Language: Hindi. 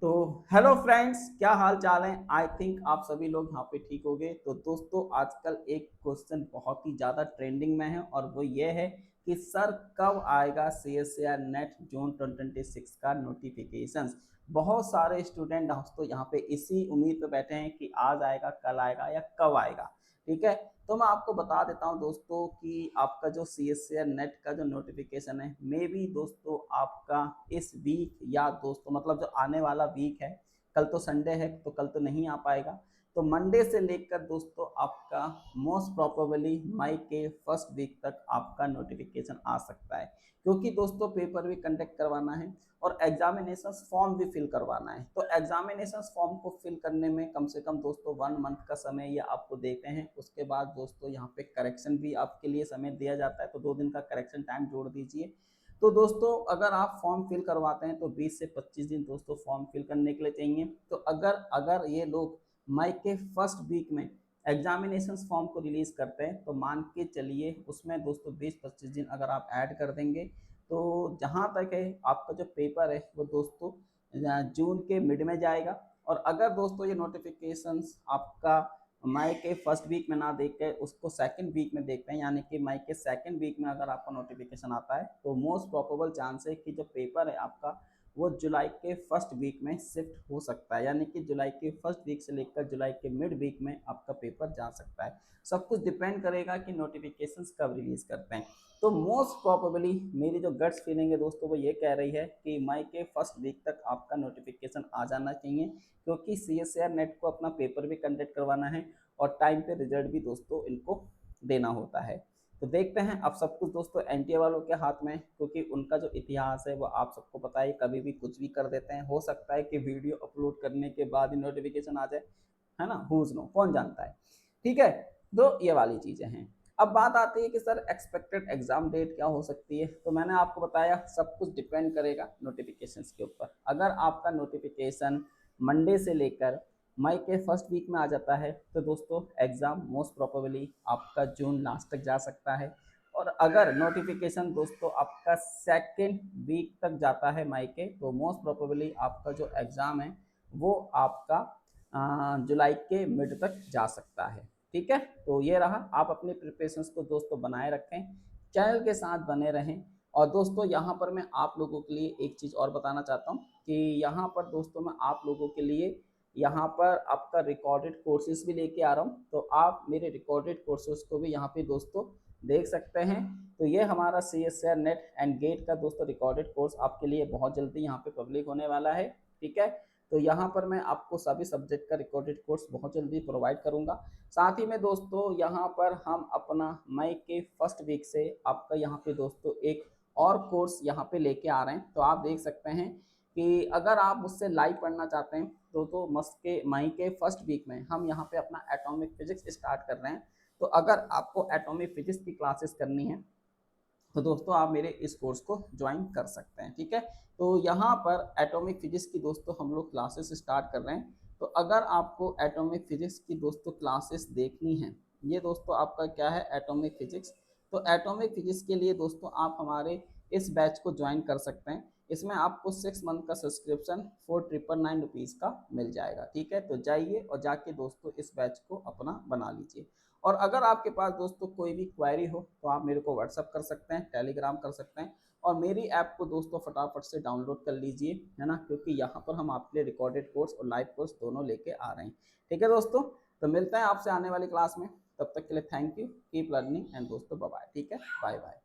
तो हेलो फ्रेंड्स, क्या हाल चाल है। आई थिंक आप सभी लोग यहाँ पे ठीक होंगे। तो दोस्तों, आजकल एक क्वेश्चन बहुत ही ज़्यादा ट्रेंडिंग में है और वो ये है कि सर कब आएगा CSIR नेट जून 2026 का नोटिफिकेशंस। बहुत सारे स्टूडेंट दोस्तों यहाँ पे इसी उम्मीद पे बैठे हैं कि आज आएगा, कल आएगा या कब आएगा। ठीक है, तो मैं आपको बता देता हूँ दोस्तों कि आपका जो CSIR नेट का जो नोटिफिकेशन है, मे बी दोस्तों आपका इस वीक या दोस्तों मतलब जो आने वाला वीक है, कल तो संडे है तो कल तो नहीं आ पाएगा। तो मंडे से लेकर दोस्तों आपका मोस्ट प्रोबेबली मई के फर्स्ट वीक तक आपका नोटिफिकेशन आ सकता है, क्योंकि दोस्तों पेपर भी कंडक्ट करवाना है और एग्जामिनेशन फॉर्म भी फिल करवाना है। तो एग्जामिनेशन फॉर्म को फिल करने में कम से कम दोस्तों 1 मंथ का समय ये आपको देते हैं। उसके बाद दोस्तों यहाँ पे करेक्शन भी आपके लिए समय दिया जाता है, तो 2 दिन का करेक्शन टाइम जोड़ दीजिए। तो दोस्तों अगर आप फॉर्म फिल करवाते हैं तो 20 से 25 दिन दोस्तों फॉर्म फिल करने के लिए चाहिए। तो अगर अगर ये लोग मई के फर्स्ट वीक में एग्जामिनेशन फॉर्म को रिलीज करते हैं तो मान के चलिए उसमें दोस्तों 20-25 दिन अगर आप ऐड कर देंगे तो जहाँ तक है आपका जो पेपर है वो दोस्तों जून के मिड में जाएगा। और अगर दोस्तों ये नोटिफिकेशंस आपका मई के फर्स्ट वीक में ना देख के उसको सेकंड वीक में देखते हैं, यानी कि मई के सेकंड वीक में अगर आपका नोटिफिकेशन आता है तो मोस्ट प्रोबेबल चांस है कि जो पेपर है आपका वो जुलाई के फर्स्ट वीक में शिफ्ट हो सकता है, यानी कि जुलाई के फर्स्ट वीक से लेकर जुलाई के मिड वीक में आपका पेपर जा सकता है। सब कुछ डिपेंड करेगा कि नोटिफिकेशंस कब रिलीज करते हैं। तो मोस्ट प्रोबेबली मेरी जो गट्स फीलिंग है दोस्तों वो ये कह रही है कि मई के फर्स्ट वीक तक आपका नोटिफिकेशन आ जाना चाहिए, क्योंकि CSIR नेट को अपना पेपर भी कंडक्ट करवाना है और टाइम पे रिजल्ट भी दोस्तों इनको देना होता है। तो देखते हैं, अब सब कुछ दोस्तों एनटीए वालों के हाथ में है, क्योंकि उनका जो इतिहास है वो आप सबको पता है, कभी भी कुछ भी कर देते हैं। हो सकता है कि वीडियो अपलोड करने के बाद ही नोटिफिकेशन आ जाए, है ना, हुज नो, कौन जानता है। ठीक है, तो ये वाली चीजें हैं। अब बात आती है कि सर एक्सपेक्टेड एग्जाम डेट क्या हो सकती है। तो मैंने आपको बताया सब कुछ डिपेंड करेगा नोटिफिकेशंस के ऊपर। अगर आपका नोटिफिकेशन मंडे से लेकर मई के फर्स्ट वीक में आ जाता है तो दोस्तों एग्ज़ाम मोस्ट प्रोबेबली आपका जून लास्ट तक जा सकता है। और अगर नोटिफिकेशन दोस्तों आपका सेकेंड वीक तक जाता है मई के, तो मोस्ट प्रोबेबली आपका जो एग्ज़ाम है वो आपका जुलाई के मिड तक जा सकता है। ठीक है, तो ये रहा। आप अपने प्रिपरेशंस को दोस्तों बनाए रखें, चैनल के साथ बने रहें। और दोस्तों यहाँ पर मैं आप लोगों के लिए एक चीज़ और बताना चाहता हूँ कि यहाँ पर दोस्तों मैं आप लोगों के लिए यहाँ पर आपका रिकॉर्डेड कोर्सेज भी लेके आ रहा हूँ। तो आप मेरे रिकॉर्डेड कोर्सेज को भी यहाँ पे दोस्तों देख सकते हैं। तो ये हमारा CSIR नेट एंड गेट का दोस्तों रिकॉर्डेड कोर्स आपके लिए बहुत जल्दी यहाँ पे पब्लिक होने वाला है। ठीक है, तो यहाँ पर मैं आपको सभी सब्जेक्ट का रिकॉर्डेड कोर्स बहुत जल्दी प्रोवाइड करूँगा। साथ ही में दोस्तों यहाँ पर हम अपना मई के फर्स्ट वीक से आपका यहाँ पे दोस्तों एक और कोर्स यहाँ पे लेके आ रहे हैं। तो आप देख सकते हैं कि अगर आप मुझसे लाइव पढ़ना चाहते हैं तो मस्त के मई के फर्स्ट वीक में हम यहाँ पे अपना एटॉमिक फिजिक्स स्टार्ट कर रहे हैं। तो अगर आपको एटॉमिक फिजिक्स की क्लासेस करनी है तो दोस्तों आप मेरे इस कोर्स को ज्वाइन कर सकते हैं। ठीक है, तो यहाँ पर एटॉमिक फिजिक्स की दोस्तों हम लोग क्लासेस स्टार्ट कर रहे हैं। तो अगर आपको एटॉमिक फिजिक्स की दोस्तों क्लासेस देखनी है, ये दोस्तों आपका क्या है एटॉमिक फिजिक्स। तो एटॉमिक फिजिक्स के लिए दोस्तों आप हमारे इस बैच को ज्वाइन कर सकते हैं। इसमें आपको 6 मंथ का सब्सक्रिप्शन 4999 रुपीज़ का मिल जाएगा। ठीक है, तो जाइए और जाके दोस्तों इस बैच को अपना बना लीजिए। और अगर आपके पास दोस्तों कोई भी क्वेरी हो तो आप मेरे को व्हाट्सअप कर सकते हैं, टेलीग्राम कर सकते हैं, और मेरी ऐप को दोस्तों फटाफट से डाउनलोड कर लीजिए, है ना, क्योंकि यहाँ पर हम आपके लिए रिकॉर्डेड कोर्स और लाइव कोर्स दोनों लेके आ रहे हैं। ठीक है दोस्तों, तो मिलते हैं आपसे आने वाली क्लास में। तब तक के लिए thank you, keep learning and दोस्तों बाय बाय। ठीक है, बाय बाय।